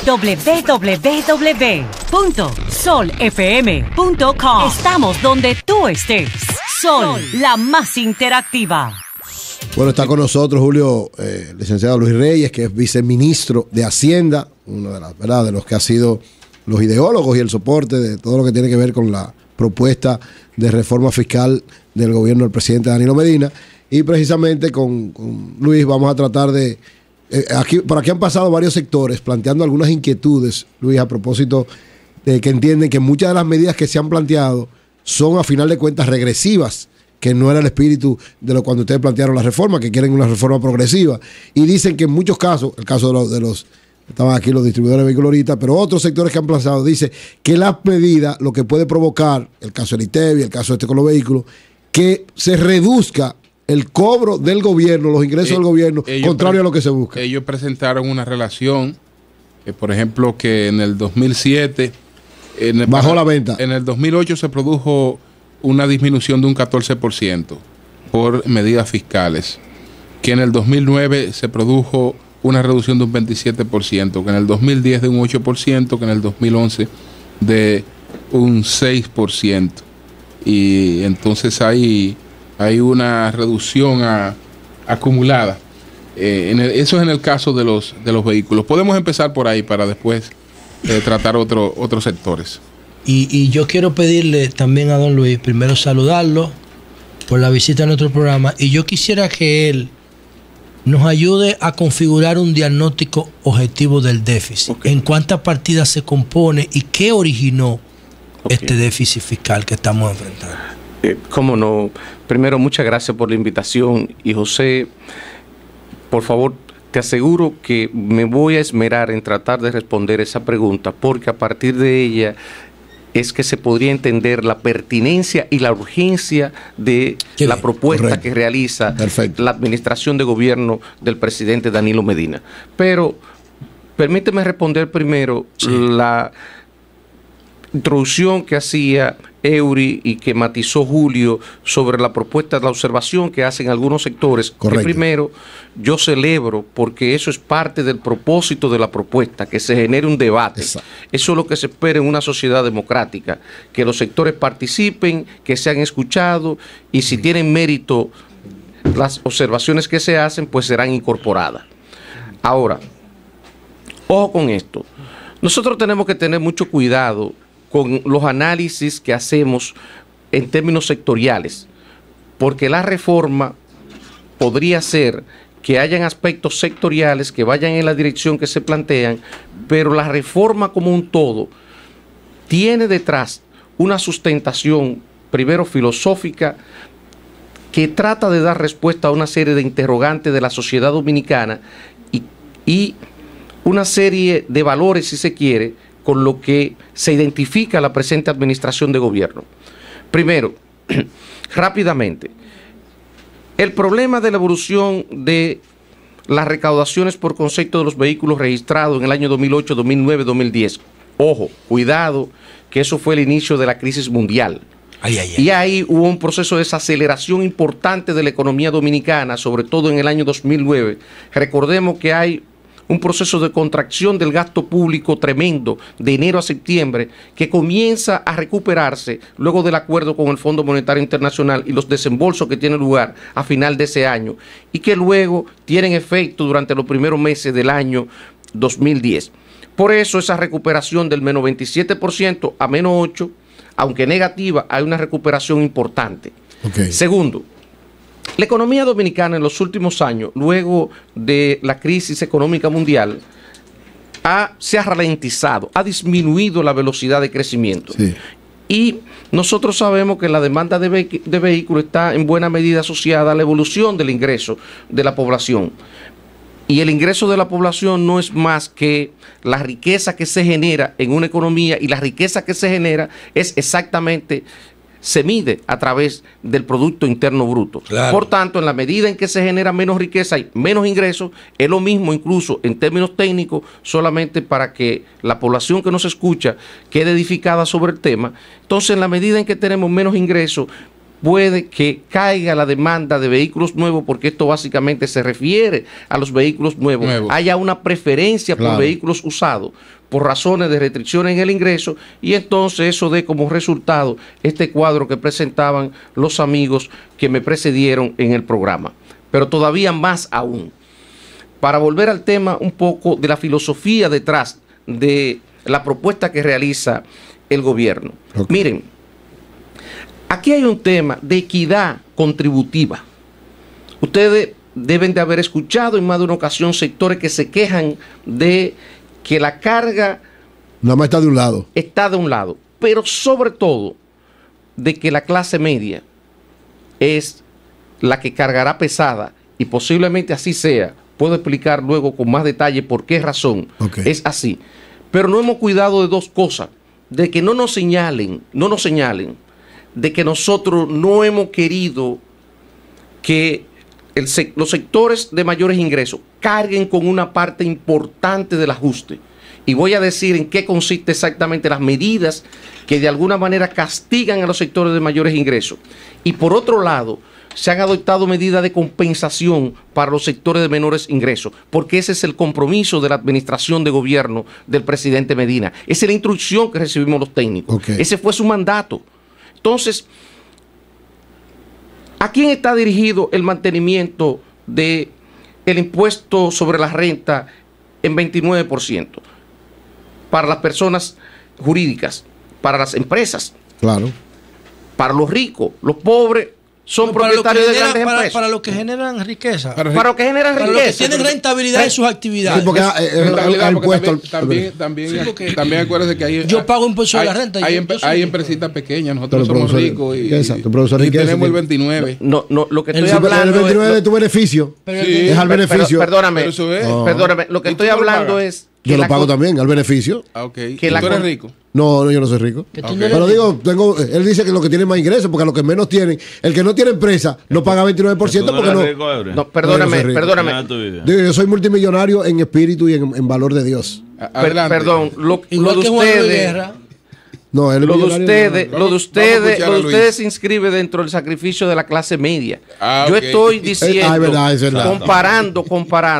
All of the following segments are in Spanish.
www.solfm.com. Estamos donde tú estés. Sol, la más interactiva. Bueno, está con nosotros Julio, licenciado Luis Reyes, que es viceministro de Hacienda, uno de, de los que ha sido los ideólogos y el soporte de todo lo que tiene que ver con la propuesta de reforma fiscal del gobierno del presidente Danilo Medina. Y precisamente con Luis vamos a tratar de... por aquí han pasado varios sectores planteando algunas inquietudes, Luis, a propósito de que entienden que muchas de las medidas que se han planteado son a final de cuentas regresivas, que no era el espíritu de lo cuando ustedes plantearon la reforma, que quieren una reforma progresiva. Y dicen que en muchos casos, el caso de los estaban aquí los distribuidores de vehículos ahorita, pero otros sectores que han planteado, dice que las medidas, lo que puede provocar, el caso del ITEVI, el caso con los vehículos, que se reduzca el cobro del gobierno, los ingresos del gobierno, contrario a lo que se busca. Ellos presentaron una relación, por ejemplo, que en el 2007... bajó la venta. En el 2008 se produjo una disminución de un 14% por medidas fiscales, que en el 2009 se produjo una reducción de un 27%, que en el 2010 de un 8%, que en el 2011 de un 6%. Y entonces hay una reducción acumulada. Eso es en el caso de los vehículos. Podemos empezar por ahí para después tratar otros sectores. Y yo quiero pedirle también a don Luis, primero saludarlo por la visita a nuestro programa, y yo quisiera que él nos ayude a configurar un diagnóstico objetivo del déficit. Okay. En cuántas partidas se compone y qué originó este déficit fiscal que estamos enfrentando. Cómo no. Primero, muchas gracias por la invitación. Y José, por favor, te aseguro que me voy a esmerar en tratar de responder esa pregunta, porque a partir de ella es que se podría entender la pertinencia y la urgencia de la propuesta que realiza la administración de gobierno del presidente Danilo Medina. Pero permíteme responder primero la introducción que hacía Eury y que matizó Julio sobre la propuesta, la observación que hacen algunos sectores. Que primero, yo celebro, porque eso es parte del propósito de la propuesta, que se genere un debate. Exacto. Eso es lo que se espera en una sociedad democrática, que los sectores participen, que sean escuchados, y si tienen mérito las observaciones que se hacen, pues serán incorporadas. Ahora, ojo con esto. Nosotros tenemos que tener mucho cuidado con los análisis que hacemos en términos sectoriales, porque la reforma podría ser que hayan aspectos sectoriales que vayan en la dirección que se plantean, pero la reforma como un todo tiene detrás una sustentación, primero filosófica, que trata de dar respuesta a una serie de interrogantes de la sociedad dominicana y una serie de valores, si se quiere, con lo que se identifica la presente administración de gobierno. Primero, rápidamente, el problema de la evolución de las recaudaciones por concepto de los vehículos registrados en el año 2008, 2009, 2010. Ojo, cuidado, que eso fue el inicio de la crisis mundial. Y ahí hubo un proceso de desaceleración importante de la economía dominicana, sobre todo en el año 2009. Recordemos que hay un proceso de contracción del gasto público tremendo de enero a septiembre que comienza a recuperarse luego del acuerdo con el Fondo Monetario Internacional y los desembolsos que tienen lugar a final de ese año y que luego tienen efecto durante los primeros meses del año 2010. Por eso esa recuperación del menos 27% a menos 8%, aunque negativa, hay una recuperación importante. Segundo, la economía dominicana en los últimos años, luego de la crisis económica mundial, se ha ralentizado, ha disminuido la velocidad de crecimiento. Sí. Y nosotros sabemos que la demanda de vehículos está en buena medida asociada a la evolución del ingreso de la población. Y el ingreso de la población no es más que la riqueza que se genera en una economía, y la riqueza que se genera es exactamente... se mide a través del Producto Interno Bruto. Claro. Por tanto, en la medida en que se genera menos riqueza y menos ingresos, es lo mismo incluso en términos técnicos, solamente para que la población que nos escucha quede edificada sobre el tema. Entonces, en la medida en que tenemos menos ingresos, puede que caiga la demanda de vehículos nuevos, porque esto básicamente se refiere a los vehículos nuevos. Haya una preferencia por vehículos usados por razones de restricciones en el ingreso, y entonces eso dé como resultado este cuadro que presentaban los amigos que me precedieron en el programa. Pero todavía más aún, para volver al tema un poco de la filosofía detrás de la propuesta que realiza el gobierno. Miren, aquí hay un tema de equidad contributiva. Ustedes deben de haber escuchado en más de una ocasión sectores que se quejan de que la carga nada más está de un lado. Está de un lado, pero sobre todo de que la clase media es la que cargará pesada, y posiblemente así sea. Puedo explicar luego con más detalle por qué razón es así. Pero no hemos cuidado de dos cosas: de que no nos señalen, de que nosotros no hemos querido que los sectores de mayores ingresos carguen con una parte importante del ajuste. Y voy a decir en qué consiste exactamente las medidas que de alguna manera castigan a los sectores de mayores ingresos. Y por otro lado, se han adoptado medidas de compensación para los sectores de menores ingresos, porque ese es el compromiso de la administración de gobierno del presidente Medina. Esa es la instrucción que recibimos los técnicos. Ese fue su mandato. Entonces, ¿a quién está dirigido el mantenimiento del impuesto sobre la renta en 29%? Para las personas jurídicas, para las empresas, para los ricos, los pobres son propietarios de grandes empresas. Para los que generan riqueza. Para los que generan riqueza. Para los que tienen rentabilidad en sus actividades. También acuérdense que hay... Yo pago impuesto de la renta. Hay empresitas pequeñas. Nosotros somos ricos y tenemos el 29. No, lo que estoy hablando... El 29 de tu beneficio. Es al beneficio. Perdóname. Lo que estoy hablando es... Yo lo pago también, al beneficio. ¿Que tú eres rico? No, yo no soy rico. Pero digo, él dice que los que tienen más ingresos, porque a los que menos tienen, el que no tiene empresa no paga 29% porque no. No, perdóname. Digo, yo soy multimillonario en espíritu y en valor de Dios. Perdón, lo de ustedes. No, lo de ustedes se inscribe dentro del sacrificio de la clase media. Yo estoy diciendo, comparando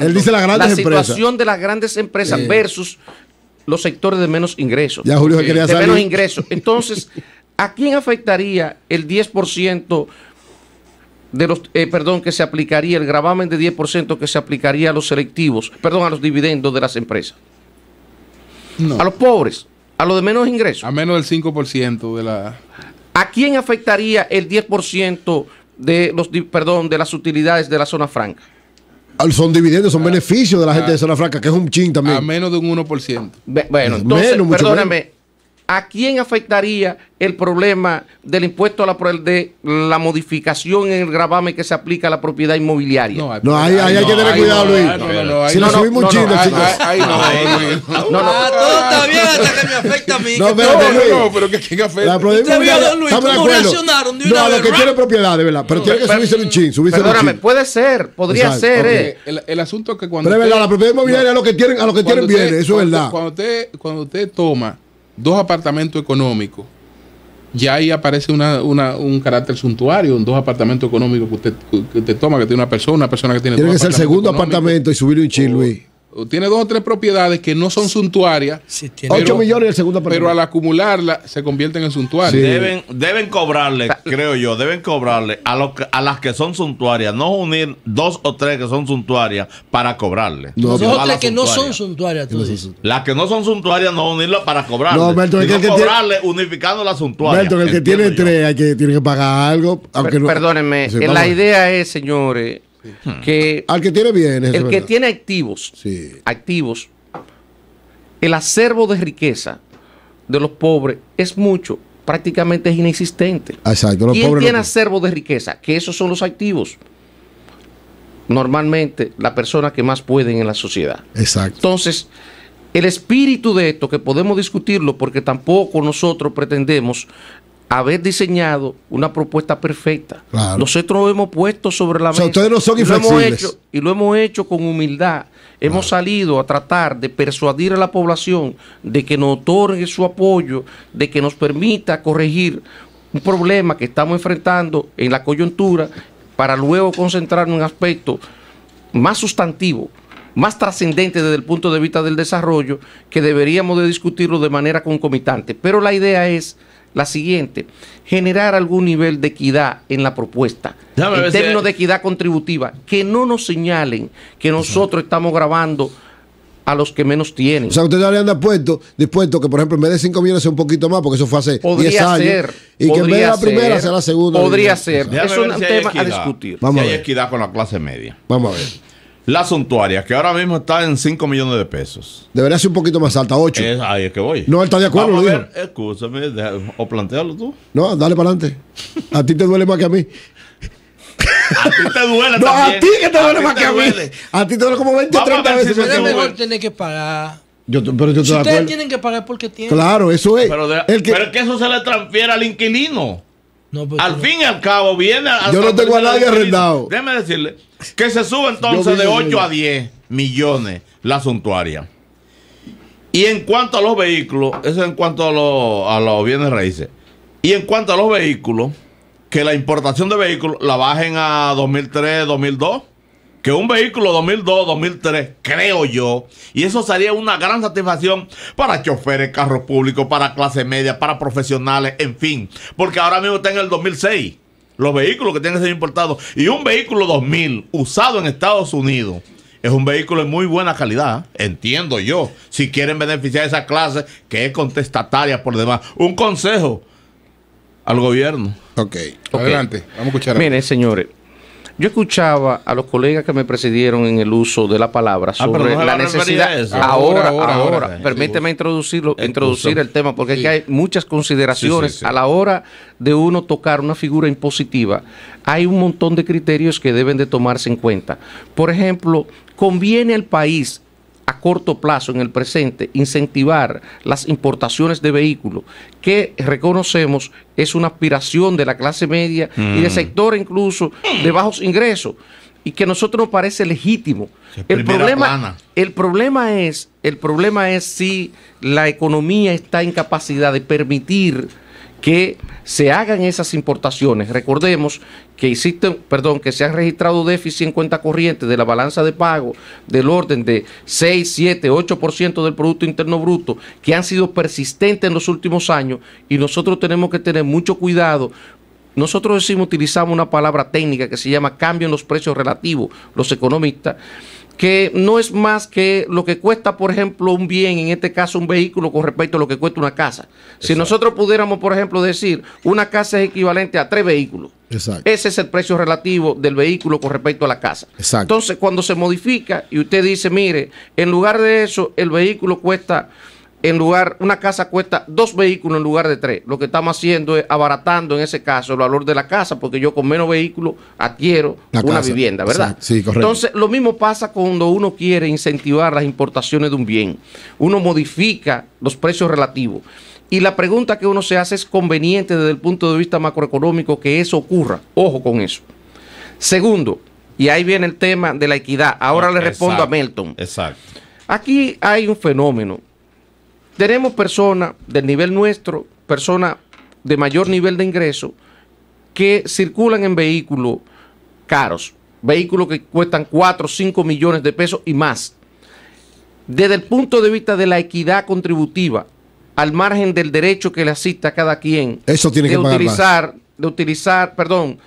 él dice la situación de las grandes empresas versus los sectores de menos ingresos. Ya Julio quería salir. De menos ingresos. Entonces, ¿a quién afectaría el 10% de los, que se aplicaría, el gravamen de 10% que se aplicaría a los selectivos, a los dividendos de las empresas? A los pobres. A los de menos ingresos. A menos del 5% de la... ¿A quién afectaría el 10% de las utilidades de la zona franca? Son dividendos, son beneficios de la gente de zona franca, que es un chin también. A menos de un 1%. Bueno, entonces, perdóname, ¿a quién afectaría el problema del impuesto de la modificación en el gravamen que se aplica a la propiedad inmobiliaria? Ahí hay que tener cuidado, Luis. Si nos subimos un chino, chicos. Todo está bien hasta que me afecta a mí. No, pero que ¿quién afecta? ¿Cómo reaccionaron de una vez? No, a los que tienen propiedad, de verdad. Pero tiene que subirse un chin. Perdóname, puede ser, podría ser. El asunto es que cuando... Pero es verdad, la propiedad inmobiliaria a los que tienen bienes, eso es verdad. Cuando usted toma 2 apartamentos económicos, ya ahí aparece un carácter suntuario, 2 apartamentos económicos que usted toma, que tiene una persona que tiene... Tiene que ser el segundo apartamento y subirle un chin, Luis. Tiene 2 o 3 propiedades que no son suntuarias. Sí, 8 millones el segundo apartamento. Pero al acumularla se convierten en suntuarias. Sí. Deben cobrarle, creo yo, a las que son suntuarias, no unir 2 o 3 que son suntuarias para cobrarle. 2 o 3 que no son suntuarias. Las que no son suntuarias, no unirlas para cobrarle. No, Melton, cobrarle unificando las suntuarias. Melton, el que tiene 3 tiene que pagar algo. Perdónenme, la idea es, señores, que al que tiene bienes, el que tiene activos, el acervo de riqueza de los pobres es mucho, prácticamente es inexistente. Exacto. ¿Quién tiene acervo de riqueza? Que esos son los activos. Normalmente, las personas que más pueden en la sociedad. Exacto. Entonces, el espíritu de esto, que podemos discutirlo, porque tampoco nosotros pretendemos haber diseñado una propuesta perfecta. Claro. Nosotros lo hemos puesto sobre la mesa. Ustedes no son inflexibles. Y lo hemos hecho con humildad. Hemos salido a tratar de persuadir a la población de que nos otorgue su apoyo, de que nos permita corregir un problema que estamos enfrentando en la coyuntura para luego concentrarnos en un aspecto más sustantivo, más trascendente desde el punto de vista del desarrollo, que deberíamos de discutirlo de manera concomitante. Pero la idea es la siguiente: generar algún nivel de equidad en la propuesta, en términos de equidad contributiva, que no nos señalen que nosotros estamos grabando a los que menos tienen. O sea, ustedes le han dispuesto que, por ejemplo, en vez de 5 millones sea un poquito más, porque eso fue hace 10 años. Y que en vez de la primera sea la segunda. Podría ser. Es un tema a discutir. Vamos a ver. Hay equidad con la clase media. Vamos a ver. La suntuaria, que ahora mismo está en 5 millones de pesos. Debería ser un poquito más alta, 8. Ahí es que voy. No, él está de acuerdo. Vamos a ver, escúchame, o plantealo tú. No, dale para adelante. A ti te duele más que a mí. A ti te duele no, también. A ti que te duele más que a mí. A ti te duele como 20 o 30 veces. Si es mejor tener que pagar. Pero yo si ustedes tienen que pagar porque tienen. Claro, eso es. Pero es que eso se le transfiere al inquilino. No, pues al fin y al cabo viene a... Yo no tengo a nadie arrendado. Déjeme decirle que se sube entonces de 8 a 10 millones la suntuaria. Y en cuanto a los vehículos, eso en cuanto a los bienes raíces. Y en cuanto a los vehículos, que la importación de vehículos la bajen a 2003, 2002. Que un vehículo 2002, 2003, creo yo, y eso sería una gran satisfacción para choferes, carros públicos, para clase media, para profesionales, en fin. Porque ahora mismo está en el 2006, los vehículos que tienen que ser importados. Y un vehículo 2000 usado en Estados Unidos es un vehículo de muy buena calidad, entiendo yo. Si quieren beneficiar a esa clase que es contestataria por demás. Un consejo al gobierno. Ok. Adelante, vamos a escuchar. Miren, señores. Yo escuchaba a los colegas que me precedieron en el uso de la palabra sobre la necesidad. Ahora, permíteme introducir el tema, porque es que hay muchas consideraciones a la hora de uno tocar una figura impositiva. Hay un montón de criterios que deben de tomarse en cuenta. Por ejemplo, conviene al país a corto plazo, en el presente, incentivar las importaciones de vehículos, que reconocemos es una aspiración de la clase media y de sectores incluso de bajos ingresos, y que a nosotros nos parece legítimo. El problema es si la economía está en capacidad de permitir que se hagan esas importaciones. Recordemos que que se han registrado déficit en cuenta corriente de la balanza de pago del orden de 6, 7, 8% del Producto Interno Bruto, que han sido persistentes en los últimos años, y nosotros tenemos que tener mucho cuidado. Nosotros utilizamos una palabra técnica que se llama cambio en los precios relativos, los economistas, que no es más que lo que cuesta, por ejemplo, un bien, en este caso un vehículo, con respecto a lo que cuesta una casa. Exacto. Si nosotros pudiéramos, por ejemplo, decir una casa es equivalente a 3 vehículos. Exacto. Ese es el precio relativo del vehículo con respecto a la casa. Exacto. Entonces, cuando se modifica y usted dice, mire, en lugar de eso, el vehículo cuesta... una casa cuesta 2 vehículos en lugar de 3. Lo que estamos haciendo es abaratando en ese caso el valor de la casa, porque yo con menos vehículos adquiero una vivienda, ¿verdad? Sí, correcto. Entonces, lo mismo pasa cuando uno quiere incentivar las importaciones de un bien. Uno modifica los precios relativos. Y la pregunta que uno se hace es conveniente desde el punto de vista macroeconómico que eso ocurra. Ojo con eso. Segundo, y ahí viene el tema de la equidad. Ahora le respondo a Melton. Exacto. Aquí hay un fenómeno. Tenemos personas del nivel nuestro, personas de mayor nivel de ingreso, que circulan en vehículos caros, vehículos que cuestan 4 o 5 millones de pesos y más. Desde el punto de vista de la equidad contributiva, al margen del derecho que le asista a cada quien, eso tiene que utilizar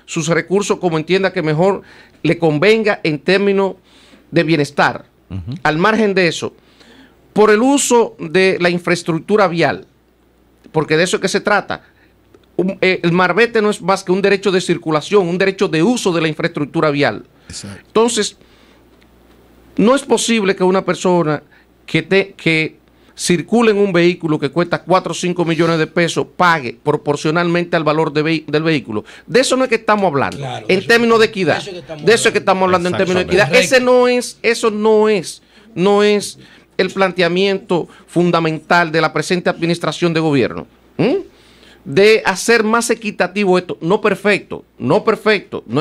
sus recursos como entienda que mejor le convenga en términos de bienestar. Al margen de eso, por el uso de la infraestructura vial, porque de eso es que se trata. El marbete no es más que un derecho de circulación, un derecho de uso de la infraestructura vial. Exacto. Entonces, no es posible que una persona que circule en un vehículo que cuesta 4 o 5 millones de pesos pague proporcionalmente al valor del vehículo. De eso no es que estamos hablando, claro, en términos de equidad. De eso es que estamos hablando en términos de equidad. Eso no es el planteamiento fundamental de la presente administración de gobierno, de hacer más equitativo esto, no perfecto, no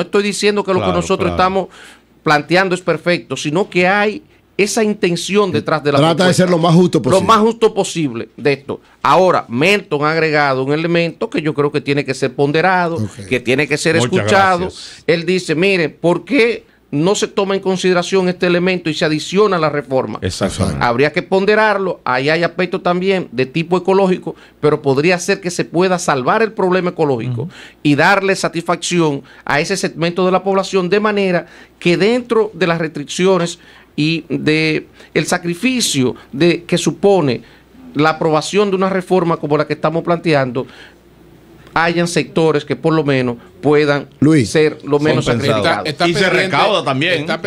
estoy diciendo que lo que nosotros estamos planteando es perfecto, sino que hay esa intención detrás de la propuesta. Trata de ser lo más justo posible. Lo más justo posible de esto. Ahora, Melton ha agregado un elemento que yo creo que tiene que ser ponderado, que tiene que ser escuchado. Gracias. Él dice, mire, ¿por qué no se toma en consideración este elemento y se adiciona a la reforma? Exactamente. Habría que ponderarlo. Ahí hay aspectos también de tipo ecológico, pero podría ser que se pueda salvar el problema ecológico y darle satisfacción a ese segmento de la población, de manera que dentro de las restricciones y de el sacrificio que supone la aprobación de una reforma como la que estamos planteando, hayan sectores que por lo menos puedan ser lo menos sacrificados. Y se recauda también. Está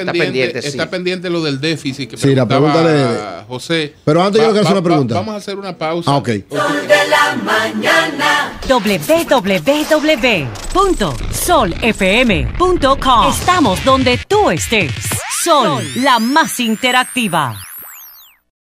pendiente lo del déficit que la pregunta de José. Pero antes yo quiero hacer una pregunta. Vamos a hacer una pausa. Ok. Sol de la mañana. www.solfm.com. Estamos donde tú estés. Sol, la más interactiva.